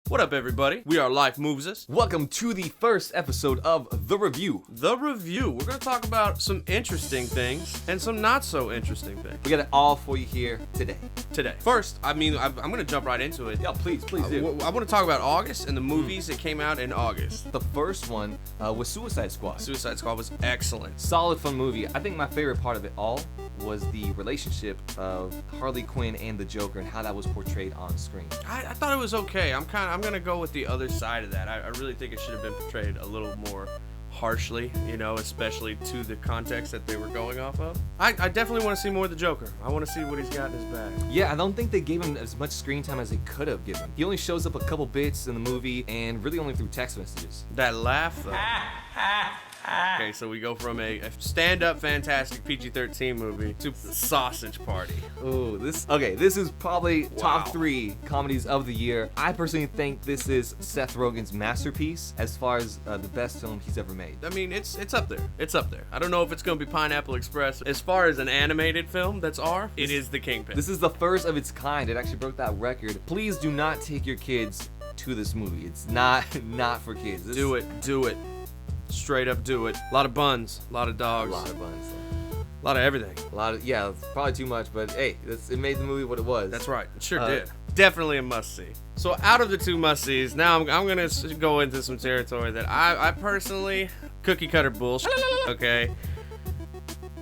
What up, everybody? We are Life Moves Us. Welcome to the first episode of The Review. The Review. We're going to talk about some interesting things and some not so interesting things. We got it all for you here today. First, I'm going to jump right into it. Yeah, please do. I want to talk about August and the movies that came out in August. The first one was Suicide Squad. Suicide Squad was excellent. Solid, fun movie. I think my favorite part of it all was the relationship of Harley Quinn and the Joker and how that was portrayed on screen. I thought it was okay. I'm gonna go with the other side of that. I really think it should have been portrayed a little more harshly, especially to the context that they were going off of. I definitely want to see more of the Joker. I want to see what he's got in his bag. Yeah, I don't think they gave him as much screen time as they could have given. He only shows up a couple bits in the movie and really only through text messages. That laugh, though. Okay, so we go from a stand-up fantastic PG-13 movie to Sausage Party. Ooh, this is probably top 3 comedies of the year. I personally think this is Seth Rogen's masterpiece as far as the best film he's ever made. I mean, it's up there. It's up there. I don't know if it's going to be Pineapple Express. As far as an animated film it is The Kingpin. This is the first of its kind. It actually broke that record. Please do not take your kids to this movie. It's not for kids. Do it. Straight up do it. A lot of buns, a lot of dogs. A lot of buns. A lot of everything. It's probably too much, but hey, it made the movie what it was. That's right. It sure did. Definitely a must-see. So out of the 2 must-sees, now I'm going to go into some territory that I personally, cookie-cutter bullshit, okay?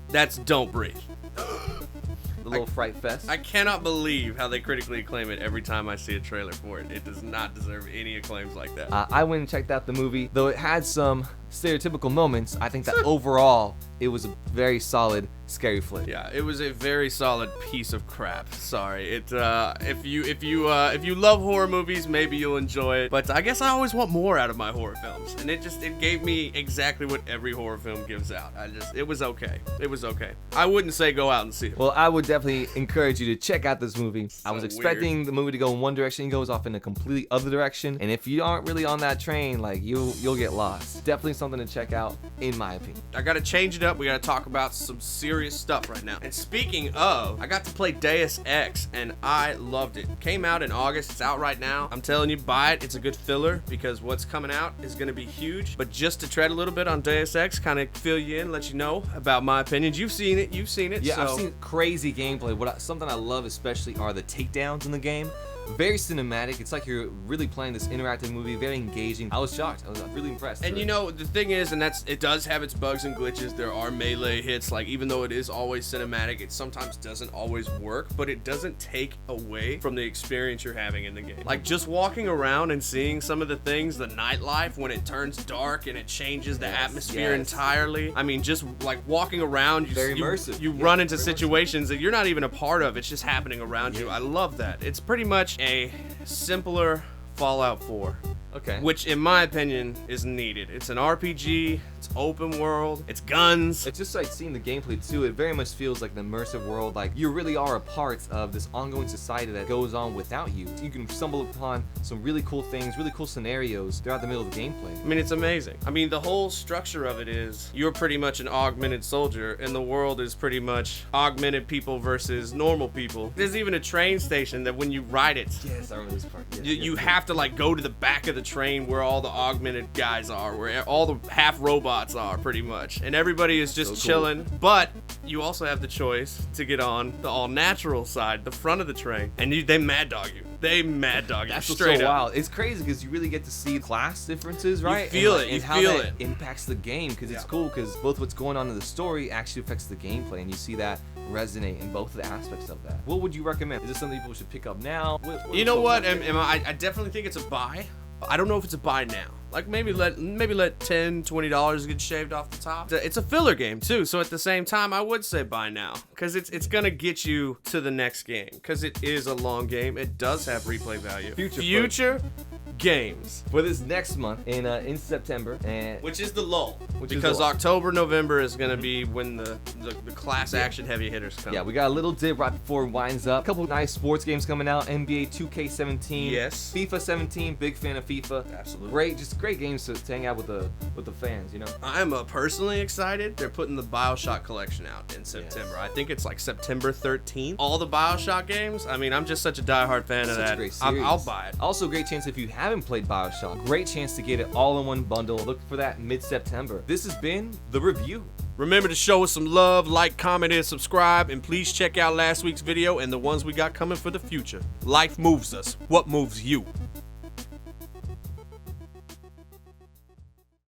That's Don't Breathe. The little fright fest. I cannot believe how they critically acclaim it every time I see a trailer for it. It does not deserve any acclaims like that. I went and checked out the movie. Though it had some stereotypical moments, I think that overall it was a very solid scary flick. Yeah, it was a very solid piece of crap. Sorry. If you love horror movies, maybe you'll enjoy it. But I guess I always want more out of my horror films, and it gave me exactly what every horror film gives out. It was okay. It was okay. I wouldn't say go out and see it. Well, I would definitely encourage you to check out this movie. I was expecting the movie to go in one direction, it goes off in a completely other direction, and if you aren't really on that train, like you'll get lost. Definitely something to check out, in my opinion. I gotta change it up. We gotta talk about some serious stuff right now. And speaking of, I got to play Deus Ex, and I loved it. Came out in August. It's out right now. I'm telling you, buy it. It's a good filler because what's coming out is gonna be huge. But just to tread a little bit on Deus Ex, kind of fill you in, let you know about my opinions. You've seen it. Yeah, so. I've seen crazy gameplay. Something I love especially are the takedowns in the game. Very cinematic. It's like you're really playing this interactive movie. Very engaging. I was shocked. I was really impressed. And the thing is, it does have its bugs and glitches. There are melee hits. Like, even though it is always cinematic, it sometimes doesn't always work. But it doesn't take away from the experience you're having in the game. Like, just walking around and seeing some of the things, the nightlife when it turns dark and it changes the atmosphere entirely. I mean, just like walking around, very immersive. You run into situations that you're not even a part of. It's just happening around you. I love that. It's pretty much a simpler Fallout 4. Okay. Which, in my opinion, is needed. It's an RPG, it's open world, it's guns. It's just like seeing the gameplay too. It very much feels like an immersive world. Like you really are a part of this ongoing society that goes on without you. You can stumble upon some really cool things, really cool scenarios throughout the middle of the gameplay. I mean, it's amazing. I mean, the whole structure of it is you're pretty much an augmented soldier, and the world is pretty much augmented people versus normal people. There's even a train station that when you ride it, yes, I remember this part. You have to like go to the back of the train where all the augmented guys are, where all the half robots are pretty much, and everybody is just chilling. But you also have the choice to get on the all natural side, the front of the train, and they mad dog you. That's straight so up. wild. It's crazy because you really get to see class differences, right? You feel it. How that impacts the game, because it's cool because both what's going on in the story actually affects the gameplay, and you see that resonate in both of the aspects of that. What would you recommend? Is this something people should pick up now? You know what? I definitely think it's a buy. I don't know if it's a buy now. Like maybe let $10, $20 get shaved off the top. It's a filler game too, so at the same time I would say buy now, because it's gonna get you to the next game, because it is a long game. It does have replay value. Future games for this next month in September, and which is the lull, because October, November is gonna be when the class action heavy hitters come. Yeah, we got a little dip right before it winds up. A couple nice sports games coming out. NBA 2K17. Yes. FIFA 17. Big fan of FIFA. Absolutely. Just great games to hang out with the fans. I am personally excited. They're putting the BioShock collection out in September. Yes. I think it's like September 13th. All the BioShock games. I mean, I'm just such a diehard fan of that. A great series. I'll buy it. Also, great chance if you haven't haven't played BioShock, great chance to get it all in one bundle. Look for that mid-September. This has been the review. Remember to show us some love, like, comment, and subscribe, and please check out last week's video and the ones we got coming for the future. Life moves us. What moves you?